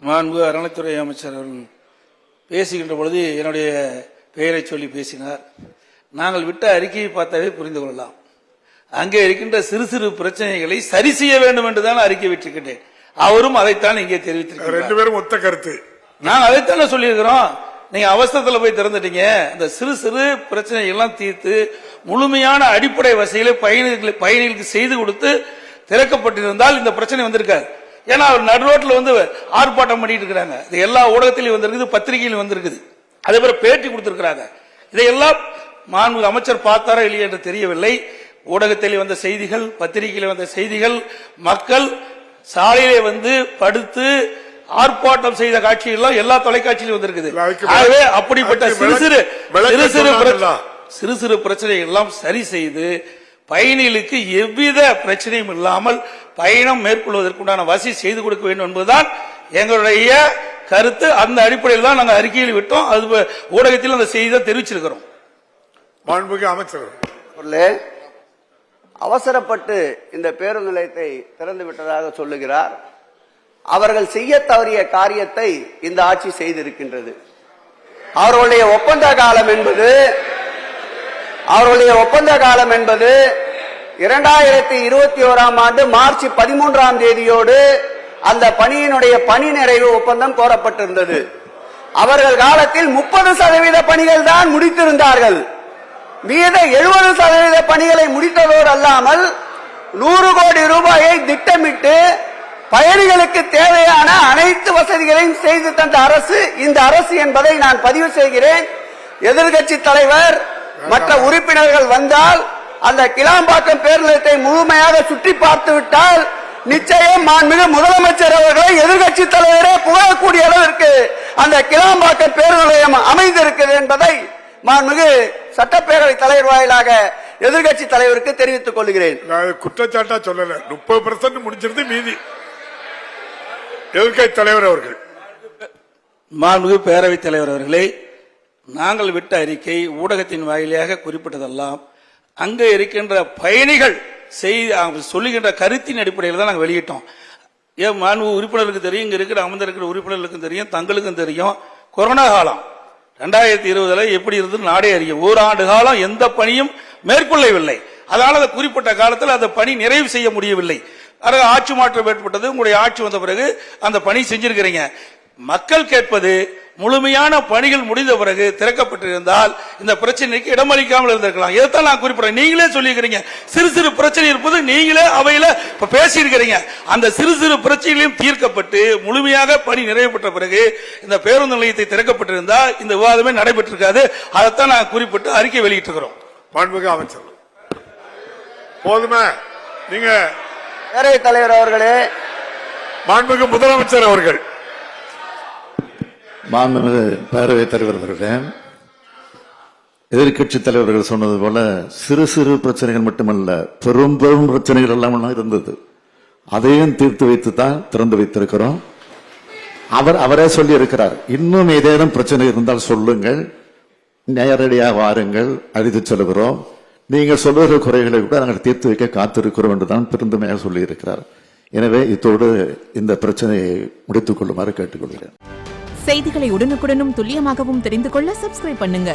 மாண்பு அறநிலைத்துறை அமைச்சர் அவர்கள் பேசுகின்ற பொழுது என்னுடைய பெயரை சொல்லி பேசினார். நாங்கள் விட்ட அறிக்கையை பார்த்தாலே புரிந்து கொள்ளலாம். அங்கே இருக்கின்ற சிறு சிறு பிரச்சனைகளை சரி செய்ய வேண்டும் என்றுதான் அறிக்கை விட்டிருக்கின்றேன். அவரும் அதைத்தான் இங்கே தெரிவித்திருக்கிறார். ரெண்டு பேரும் ஒத்த கருத்து. நாங்கள் அதைத்தானே சொல்லியிருக்கிறோம். நீங்க அவசரத்தில் போய் திறந்துட்டீங்க. இந்த சிறு சிறு பிரச்சனைகள் எல்லாம் தீர்த்து முழுமையான அடிப்படை வசதிகளை பயணிகளுக்கு செய்து கொடுத்து திறக்கப்பட்டிருந்தால் இந்த பிரச்சனை வந்திருக்காது. ஏன்னா அவர் நடுரோட்டில் வந்து ஆர்ப்பாட்டம் பண்ணிட்டு இருக்கிறாங்க. இது எல்லா ஊடகத்திலையும் வந்திருக்குது, பத்திரிகையிலும் வந்திருக்குது. அதே போல பேட்டி கொடுத்திருக்கிறாங்க. இதையெல்லாம் மாண்பு அமைச்சர் பார்த்தாரா இல்லையா என்று தெரியவில்லை. ஊடகத்தில் வந்த செய்திகள், பத்திரிகையில் வந்த செய்திகள், மக்கள் சாலையிலே வந்து படுத்து ஆர்ப்பாட்டம் செய்த காட்சிகள் எல்லா தொலைக்காட்சியிலும் வந்திருக்குது. ஆகவே அப்படிப்பட்ட சிறு சிறு பிரச்சனைகள் எல்லாம் சரி செய்து பயணிகளுக்கு எவ்வித பிரச்சனையும் இல்லாமல் பயணம் மேற்கொள்வதற்குண்டான வசதி செய்து கொடுக்க வேண்டும் என்பதுதான் எங்களுடைய கருத்து. அந்த அடிப்படையில் தான் நாங்கள் அறிக்கையில் விட்டோம். அது ஊடகத்தில் அந்த செய்தி தான் தெரிவிச்சிருக்கிறோம். மாண்புமிகு அமைச்சர் அவசரப்பட்டு இந்த பேருந்து நிலையத்தை திறந்து விட்டதாக சொல்லுகிறார். அவர்கள் செய்ய தவறிய காரியத்தை இந்த ஆட்சி செய்திருக்கின்றது. அவர்களுடைய ஒப்பந்த காலம் என்பது 2021 ஆண்டு மார்ச் 13ஆம் தேதியோடு அந்த பணியினுடைய பணி நிறைவு ஒப்பந்தம் கோரப்பட்டிருந்தது. அவர்கள் காலத்தில் 30% பணிகள் தான் முடித்திருந்தார்கள். மீத 70% பணிகளை முடித்ததோடு அல்லாமல் 100 கோடி ரூபாயை திட்டமிட்டு பயணிகளுக்கு தேவையான அனைத்து வசதிகளையும் செய்து தந்த அரசு இந்த அரசு என்பதை நான் பதிவு செய்கிறேன். எதிர்கட்சி தலைவர் மற்ற உறுப்பினர்கள் வந்தால் அந்த கிளாம்பாக்கம் பேருநிலையத்தை முழுமையாக சுற்றி பார்த்து விட்டால் நிச்சயம் மாண்புமிகு முதலமைச்சர் அவர்களை எதிர்கட்சி தலைவரே புகழக்கூடிய அளவிற்கு அந்த கிளாம்பாக்கம் பேருந்து நிலையம் அமைந்திருக்கிறது என்பதை மாண்புமிகு சட்டப்பேரவை தலைவர் வாயிலாக எதிர்கட்சி தலைவருக்கு தெரிவித்துக் கொள்கிறேன். குற்றச்சாட்டா சொல்லல, 30% முடிச்சிருந்து மீதி எதிர்கட்சி தலைவர் அவர்கள். மாண்புமிகு பேரவைத் தலைவர் அவர்களே, நாங்கள் விட்ட அறிக்கை ஊடகத்தின் வாயிலாக குறிப்பிட்டதெல்லாம் அங்கே இருக்கின்ற பயணிகள் சொல்லுகின்ற கருத்தின் அடிப்படையில் தான் நாங்கள் வெளியிட்டோம். ஏன் மாண்பு உறுப்பினருக்கு தெரியும், இங்க இருக்கிற அமர்ந்திருக்கிற உறுப்பினர்களுக்கும் தெரியும், தங்களுக்கும் தெரியும். கொரோனா காலம் 2020 எப்படி இருந்து நாடே அறியும். ஓராண்டு காலம் எந்த பணியும் மேற்கொள்ளவில்லை. அதனால அந்த குறிப்பிட்ட காலத்தில் அந்த பணி நிறைவு செய்ய முடியவில்லை. ஆட்சி மாற்றம் ஏற்பட்டது. உங்களுடைய ஆட்சி வந்த பிறகு அந்த பணி செஞ்சிருக்கிறீங்க. மக்கள் கேட்பது முழுமையான பணிகள் முடிந்த பிறகு திறக்கப்பட்டிருந்தால் இந்த பிரச்சனைக்கு இடமளிக்காமல் இருந்திருக்கலாம். இதைத்தான் நான் குறிப்பிடுறேன். நீங்களே சொல்லியிருக்கிறீங்க சிறு சிறு பிரச்சனை இருப்பது, நீங்களே அவையில பேசியிருக்கிறீங்க. அந்த சிறு சிறு பிரச்சனைகளையும் தீர்க்கப்பட்டு முழுமையாக பணி நிறைவு பெற்ற பிறகு இந்த பேருந்து நிலையத்தை திறக்கப்பட்டிருந்தால் இந்த விவாதமே நடைபெற்றிருக்காது. அதைத்தான் நான் குறிப்பிட்டு அறிக்கை வெளியிட்டிருக்கிறோம். மாண்புமிகு அமைச்சர் போதுமே. நீங்க பேரவைத் தலைவர் அவர்களே, மாண்புமிகு முதலமைச்சர் அவர்கள். மாண்புமிகு பேரவைத் தலைவர் அவர்களே, எதிர்கட்சி தலைவர்கள் சொன்னது போல சிறு சிறு பிரச்சனைகள் மட்டுமல்ல, பெரும் பெரும் பிரச்சனைகள் எல்லாம் இருந்தது. அதையும் தீர்த்து வைத்து தான் திறந்து வைத்திருக்கிறோம். அவரே சொல்லி இருக்கிறார், இன்னும் ஏதேனும் பிரச்சனை இருந்தால் சொல்லுங்கள், நேரடியாக வாருங்கள், அழைத்து செல்கிறோம். நீங்கள் சொல்லுகிற குறைகளை கூட நாங்கள் தீர்த்து வைக்க காத்திருக்கிறோம் என்றுதான் பெருந்தமையாக சொல்லி இருக்கிறார். எனவே இத்தோடு இந்த பிரச்சனையை முடித்துக் கொள்ளுமாறு கேட்டுக்கொள்கிறேன். செய்திகளை உடனுக்குடனும் துல்லியமாகவும் தெரிந்து கொள்ள சப்ஸ்கிரைப் பண்ணுங்க.